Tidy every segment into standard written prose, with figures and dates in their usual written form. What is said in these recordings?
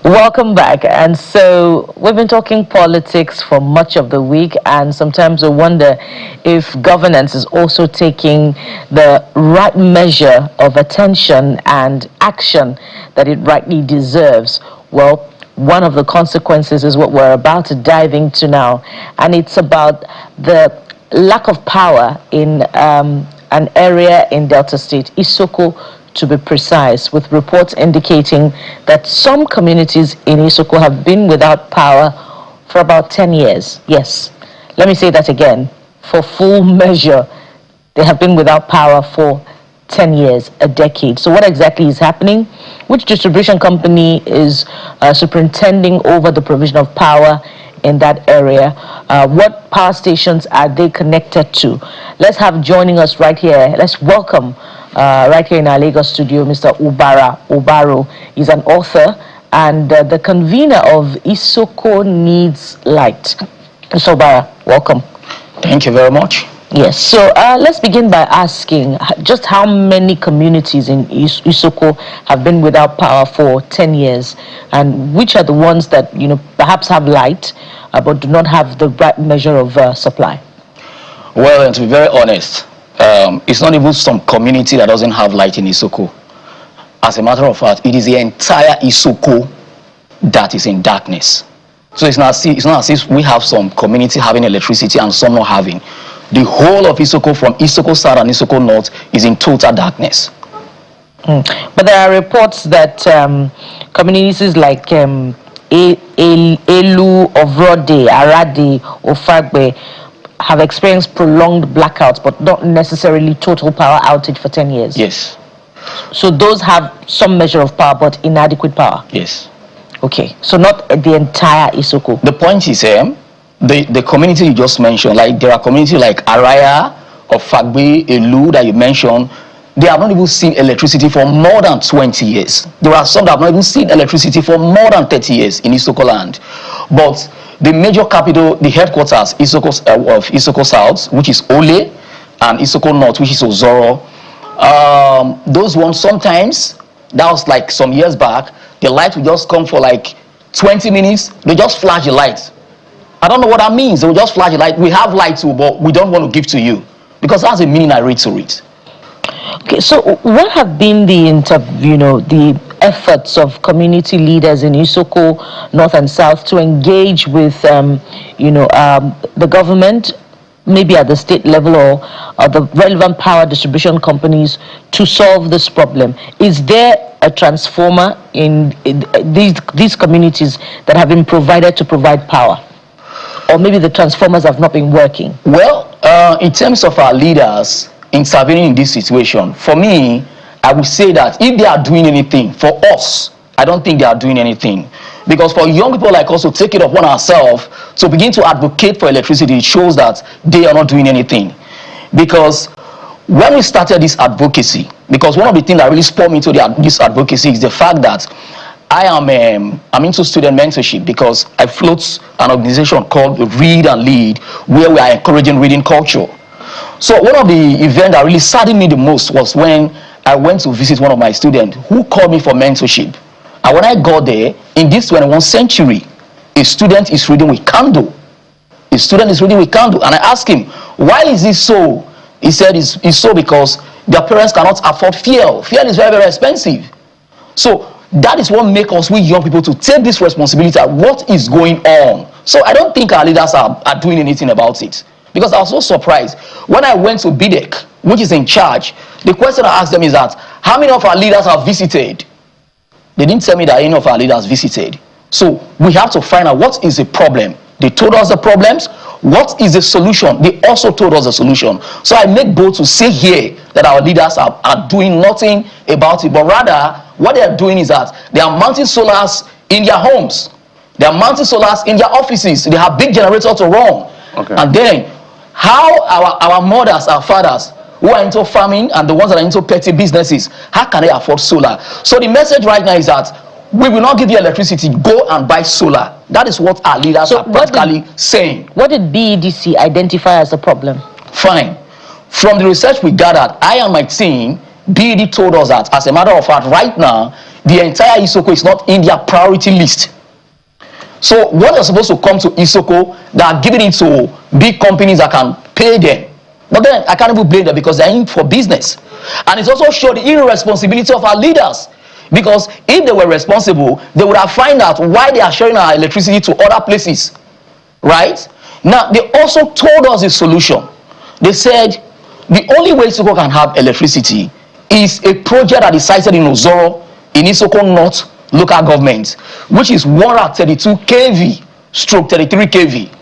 Welcome back. And so we've been talking politics for much of the week, and sometimes we wonder if governance is also taking the right measure of attention and action that it rightly deserves. Well, one of the consequences is what we're about to dive into now, and it's about the lack of power in an area in Delta State, Isoko, to be precise, with reports indicating that some communities in Isoko have been without power for about 10 years. Yes, let me say that again. For full measure, they have been without power for 10 years, a decade. So what exactly is happening? Which distribution company is superintending over the provision of power in that area? What power stations are they connected to? Let's have joining us right here. Let's welcome right here in our Lagos studio, Mr. Ubaro. He's an author and the convener of Isoko Needs Light. Mr. Ubara, welcome. Thank you very much. Yes, so let's begin by asking just how many communities in Isoko have been without power for 10 years, and which are the ones that, perhaps have light, but do not have the right measure of supply? Well, and to be very honest, it's not even some community that doesn't have light in Isoko. As a matter of fact, it is the entire Isoko that is in darkness. So it's not as if we have some community having electricity and some not having. The whole of Isoko, from Isoko South and Isoko North, is in total darkness. But there are reports that communities like Elu, Ovrode, Arade, Ofagbe have experienced prolonged blackouts, but not necessarily total power outage for 10 years. Yes. So those have some measure of power, but inadequate power. Yes. Okay, so not the entire Isoko. The point is, the community you just mentioned, like there are communities like Araya, Ofagbe, Elu that you mentioned, they have not even seen electricity for more than 20 years. There are some that have not even seen electricity for more than 30 years in Isoko land. But the major capital, the headquarters of Isoko South, which is Ole, and Isoko North, which is Ozoro, those ones sometimes, that was like some years back, the light will just come for like 20 minutes, they just flash the light. I don't know what that means. They will just flash the light. We have light too, but we don't want to give to you, because that's the meaning I read to it. Okay, so what have been the efforts of community leaders in Isoko North and South to engage with the government, maybe at the state level or the relevant power distribution companies, to solve this problem? Is there a transformer in these communities that have been provided to provide power? Or maybe the transformers have not been working? Well, in terms of our leaders intervening in this situation, for me, I would say that if they are doing anything for us, I don't think they are doing anything. Because for young people like us to take it upon ourselves to begin to advocate for electricity, it shows that they are not doing anything. Because when we started this advocacy, because one of the things that really spurred me to this advocacy is the fact that I'm into student mentorship, because I float an organization called Read and Lead, where we are encouraging reading culture. So one of the events that really saddened me the most was when I went to visit one of my students who called me for mentorship. And when I got there, in this 21st century, a student is reading with candle. A student is reading with candle. And I asked him, why is this so? He said it's so because their parents cannot afford fuel. Fuel is very, very expensive. So that is what makes us, we young people, to take this responsibility at what is going on. So I don't think our leaders are doing anything about it. Because I was so surprised. When I went to BDEC, which is in charge, the question I asked them is that, how many of our leaders have visited? They didn't tell me that any of our leaders visited. So we have to find out what is the problem. They told us the problems. What is the solution? They also told us the solution. So I make bold to say here that our leaders are doing nothing about it. But rather, what they are doing is that they are mounting solars in their homes. They are mounting solars in their offices. They have big generators to run. Okay. And then, how our mothers, our fathers, who are into farming and the ones that are into petty businesses, how can they afford solar? So the message right now is that we will not give you electricity, go and buy solar. That is what our leaders are practically saying. What did BEDC identify as a problem? Fine. From the research we gathered, I and my team BD told us that, as a matter of fact, right now, the entire Isoko is not in their priority list. So what are supposed to come to Isoko, they are giving it to big companies that can pay them. But then I can't even blame them because they're in for business. And it's also showed the irresponsibility of our leaders. Because if they were responsible, they would have found out why they are sharing our electricity to other places. Right? Now, they also told us the solution. They said the only way Isoko can have electricity is a project that is cited in Ozoro, in Isoko North local government, which is 132 kV stroke 33 kV.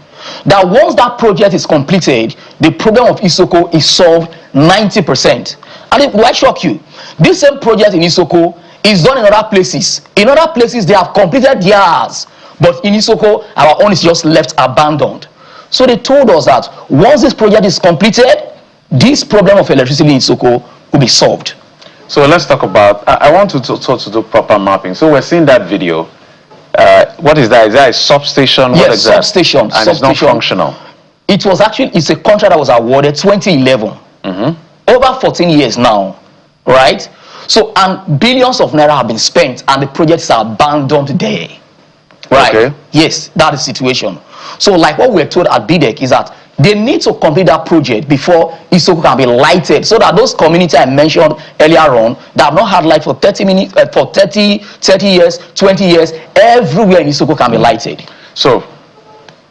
That once that project is completed, the problem of Isoko is solved 90%. And it will shock you. This same project in Isoko is done in other places. In other places, they have completed theirs. But in Isoko, our own is just left abandoned. So they told us that once this project is completed, this problem of electricity in Isoko will be solved. So let's talk about, I want to do proper mapping. So we're seeing that video. What is that? Is that a substation? Yes, what is substation. That? And it's not functional. It was actually, it's a contract that was awarded 2011. Over 14 years now, right? So, and billions of naira have been spent and the projects are abandoned there. Right? Okay. Yes, that is the situation. So like what we're told at BDEC is that they need to complete that project before Isoko can be lighted, so that those communities I mentioned earlier on that have not had light for 30 minutes, for 30 years, 20 years, everywhere in Isoko can be lighted. So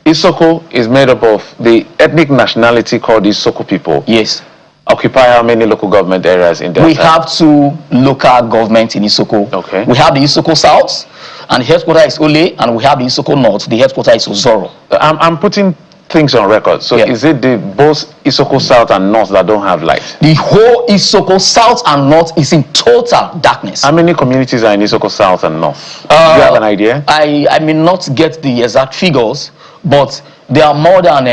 Isoko is made up of the ethnic nationality called Isoko people. Yes. Occupy how many local government areas in Delta? We have 2 local governments in Isoko. Okay. We have the Isoko South, and the headquarters is Ole, and we have the Isoko North, the headquarters is Ozoro. I'm putting things on record. So is it the both Isoko South and North that don't have light? The whole Isoko South and North is in total darkness. How many communities are in Isoko South and North? Do you have an idea? I may not get the exact figures, but there are more than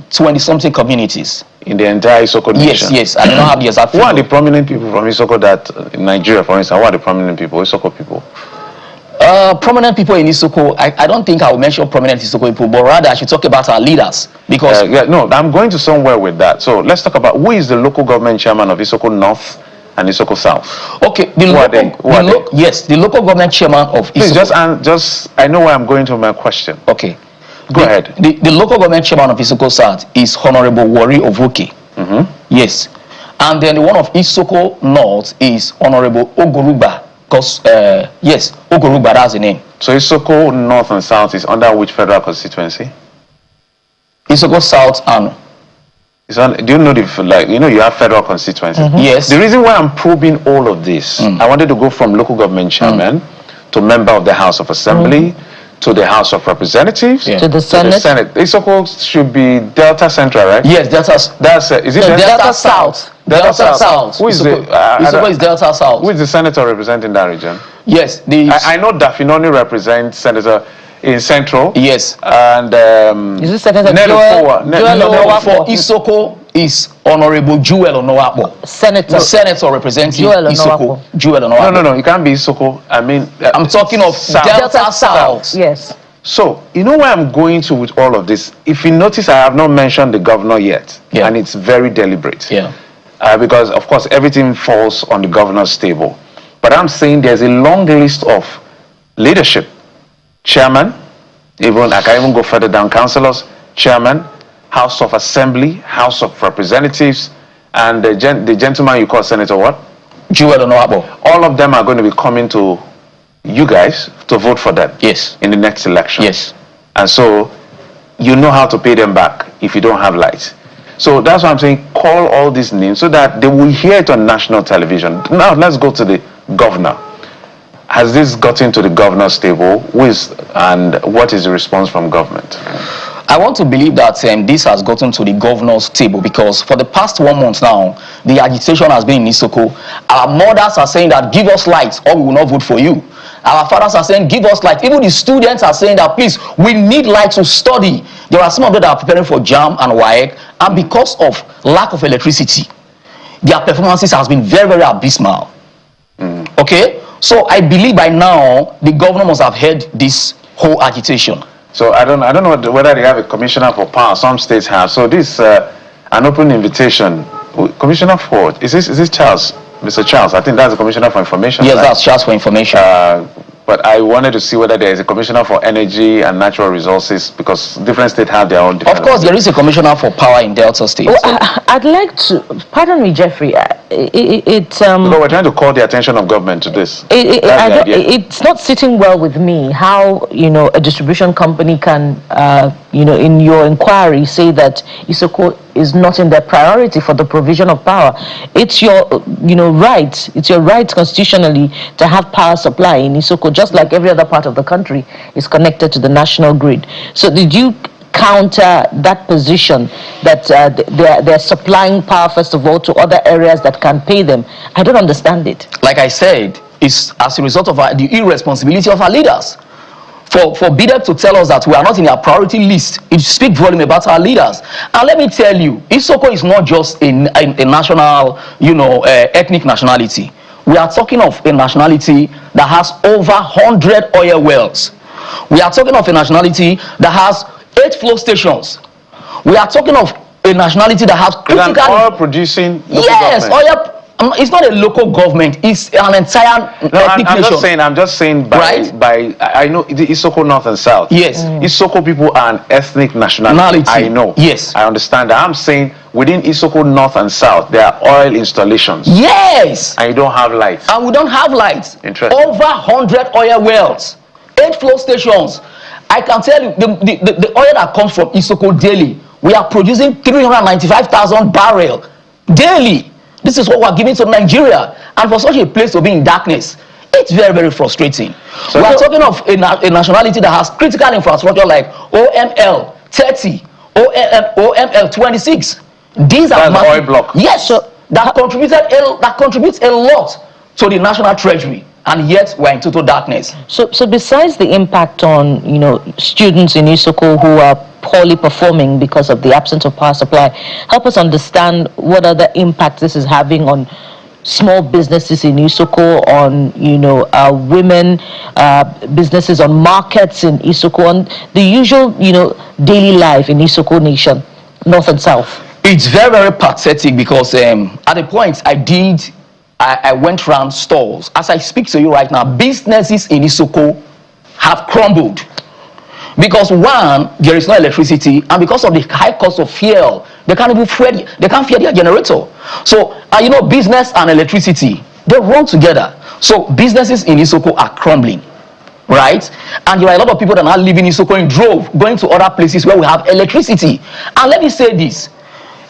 20-something communities. In the entire Isoko nation? Yes. I do not have the exact figures. Who are the prominent people from Isoko that, in Nigeria for instance, who are the prominent people, Isoko people? Prominent people in Isoko, I don't think I will mention prominent Isoko people, but rather I should talk about our leaders. Because no, I'm going to somewhere with that. So let's talk about who is the local government chairman of Isoko North and Isoko South. Okay, the local government chairman of Isoko. Please I know where I'm going to my question. Okay. Go ahead. The local government chairman of Isoko South is Honorable Wari Ovuke. Yes. And then the one of Isoko North is Honorable Ogoruba. Because, yes, Ogoruba, that's the name. So Isoko North and South is under which federal constituency? Isoko South and... do you know you have federal constituency? Yes. The reason why I'm probing all of this, I wanted to go from local government chairman to member of the House of Assembly, to the House of Representatives, to the Senate. Isoko should be Delta Central, right? Yes, Delta. Is it Delta South? Delta South. Who is Isoko is Delta South. Who is the senator representing that region? Yes, I know Dafinoni represents senator in Central. Yes. And is this Senator Joel for Isoko is Honorable Joel Onowapo. Senator representing Isoko. Joel Onowapo. No, it can't be Isoko. I mean, I'm talking of Delta South. Yes. So, you know where I'm going to with all of this? If you notice, I have not mentioned the governor yet. Yeah. And it's very deliberate. Yeah. Because, of course, everything falls on the governor's table. But I'm saying there's a long list of leadership. Chairman, I can even go further down, councillors, chairman, House of Assembly, House of Representatives, and the gentleman you call Senator what? Joel Onowapo. All of them are going to be coming to you guys to vote for them. Yes. In the next election. Yes. And so you know how to pay them back if you don't have light. So that's why I'm saying call all these names so that they will hear it on national television. Now let's go to the governor. Has this gotten to the governor's table? And what is the response from government? I want to believe that this has gotten to the governor's table because for the past 1 month now, the agitation has been in Isoko. Our mothers are saying that give us light or we will not vote for you. Our fathers are saying give us light. Even the students are saying that please, we need light to study. There are some of them that are preparing for JAM and WAEC, and because of lack of electricity, their performances has been very, very abysmal. Okay? So I believe by now the governor must have heard this whole agitation. So I don't know whether they have a commissioner for power. Some states have. So this an open invitation. Commissioner for what? Is this Charles? Mr. Charles. I think that's the Commissioner for Information. Yes, right? that's Charles for Information. But I wanted to see whether there is a Commissioner for Energy and Natural Resources, because different states have their own. Of course, there is a Commissioner for Power in Delta State. Well, I'd like to, pardon me, Jeffrey. No, we're trying to call the attention of government to this. It's not sitting well with me how a distribution company can in your inquiry say that Isoko is not in their priority for the provision of power. It's your right. It's your right constitutionally to have power supply in Isoko, just like every other part of the country is connected to the national grid. So did you counter that position that they're supplying power first of all to other areas that can pay them? I don't understand it. Like I said, it's as a result of the irresponsibility of our leaders. For BIDEP to tell us that we are not in our priority list, it speaks volume about our leaders. And let me tell you, Isoko is not just a national, ethnic nationality. We are talking of a nationality that has over 100 oil wells. We are talking of a nationality that has 8 flow stations. We are talking of a nationality that has critical... oil producing... Yes, oil... It's not a local government, it's an entire ethnic nation. I'm just saying by I know the Isoko North and South. Yes. Isoko people are an ethnic nationality. I know. Yes. I understand that. I'm saying within Isoko North and South, there are oil installations. Yes. And you don't have lights. And we don't have lights. Interesting. Over 100 oil wells, 8 flow stations. I can tell you, the oil that comes from Isoko daily, we are producing 395,000 barrels daily. This is what we're giving to Nigeria. And for such a place to be in darkness, it's very, very frustrating. So we are talking of a nationality that has critical infrastructure like OML 30, OML 26. These are oil block. Yes, so that contributes a lot to the national treasury. And yet we're in total darkness. So besides the impact on students in Isoko who are poorly performing because of the absence of power supply, help us understand what other impact this is having on small businesses in Isoko, on women, businesses, on markets in Isoko, on the usual daily life in Isoko Nation, North and South. It's very, very pathetic because at the point I went around stores. As I speak to you right now, businesses in Isoko have crumbled. Because one, there is no electricity, and because of the high cost of fuel, they can't even fuel their generator. So, business and electricity, they run together. So businesses in Isoko are crumbling, right? And there are a lot of people that are living in Isoko in drove, going to other places where we have electricity. And let me say this.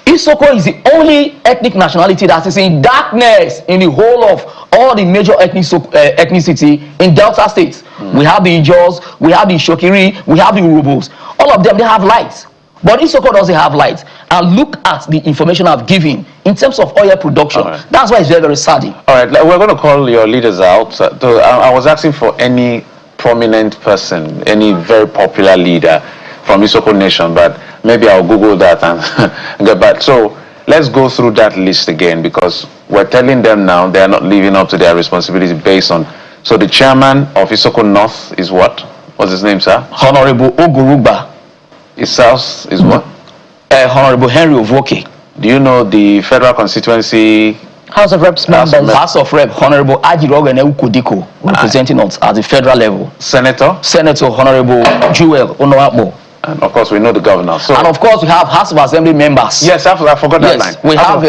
Isoko is the only ethnic nationality that is in darkness in the whole of all the major ethnicity in Delta State. We have the Ijaws, we have the Shokiri, we have the Urubos. All of them, they have lights. But Isoko doesn't have lights. And look at the information I've given in terms of oil production. Right. That's why it's very, very sad. All right, we're going to call your leaders out. I was asking for any prominent person, any very popular leader from Isoko Nation, but maybe I'll Google that and get back. So let's go through that list again, because we're telling them now they are not living up to their responsibility based on. So the chairman of Isoko North is what? What's his name, sir? Honorable Ogurugba. His South is what? Honorable Henry Ovoke. Do you know the federal constituency? House of Reps members. House of Rep, Honorable Ajirogene Ukodiko, representing us at the federal level. Senator? Senator Honorable Jewel Onoakbo. And of course, we know the governor. So, and of course, we have House of Assembly members. Yes, I forgot that line. We have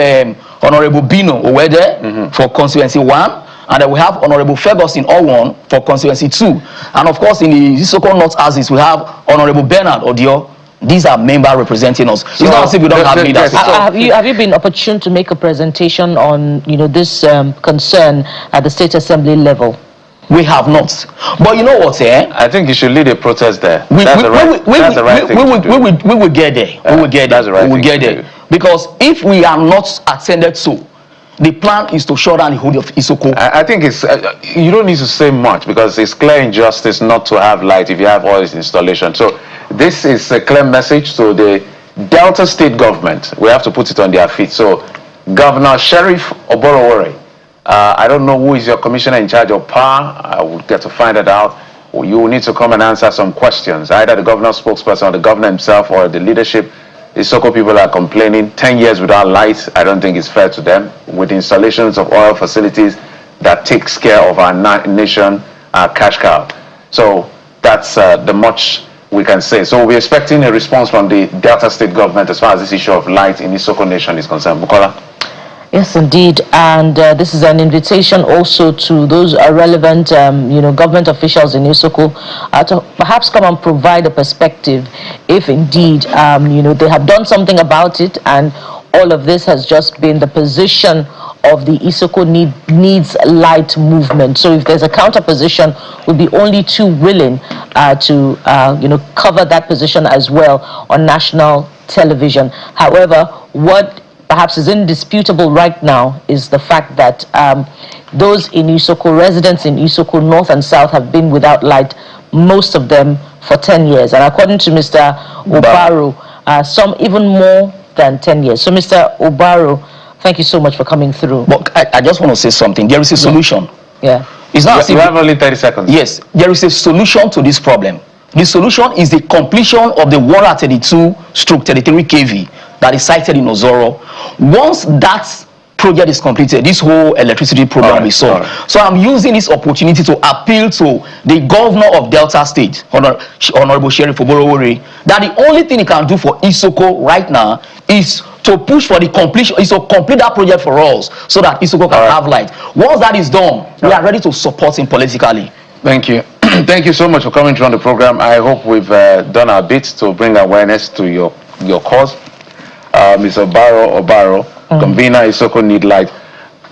Honorable Bino Owede for Constituency 1. And then we have Honorable Ferguson Owon for Constituency 2. And of course, in the Isoko North Axis, we have Honorable Bernard Odio. These are members representing us. It's not as if we don't have leaders. Have you been opportune to make a presentation on this concern at the State Assembly level? We have not. But you know what, I think you should lead a protest there. We will get there. We will get there. That's the right we will get there. Because if we are not attended to, the plan is to shut down the whole of Isoko. I think it's you don't need to say much, because it's clear injustice not to have light if you have all this installation. So this is a clear message to the Delta State government. We have to put it on their feet. So Governor Sheriff Oborowore, I don't know who is your commissioner in charge of power. I will get to find it out. You will need to come and answer some questions, either the governor's spokesperson or the governor himself or the leadership. Isoko people are complaining 10 years without light. I don't think it's fair to them. With installations of oil facilities that takes care of our nation, our cash cow. So that's the much we can say. So we're expecting a response from the Delta State government as far as this issue of light in Isoko Nation is concerned. Bukola? Yes, indeed, and this is an invitation also to those relevant, government officials in Isoko to perhaps come and provide a perspective if indeed, they have done something about it, and all of this has just been the position of the Isoko needs light movement. So if there's a counter position, we'll be only too willing to, cover that position as well on national television. However, what perhaps is indisputable right now is the fact that those in Isoko, residents in Isoko North and South, have been without light, most of them for 10 years. And according to Mr. Obaro, some even more than 10 years. So Mr. Obaro, thank you so much for coming through. But I just want to say something. There is a solution. Yeah. It's not You have only 30 seconds. Yes, there is a solution to this problem. The solution is the completion of the 132/33 kV that is sited in Ozoro. Once that project is completed, this whole electricity problem will be solved. So I'm using this opportunity to appeal to the governor of Delta State, Honorable Sheriff Oborowore, that the only thing he can do for Isoko right now is to push for the completion, is to complete that project for us so that Isoko can have light. Once that is done, we are ready to support him politically. Thank you. Thank you so much for coming through on the program. I hope we've done our bit to bring awareness to your cause. Mr. Obaro, convener, Isoko Need Light,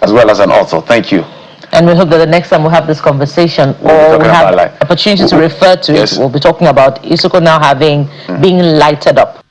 as well as an author. Thank you. And we hope that the next time we'll have this conversation, or we have opportunity to refer to it, we'll be talking about Isoko now being lighted up.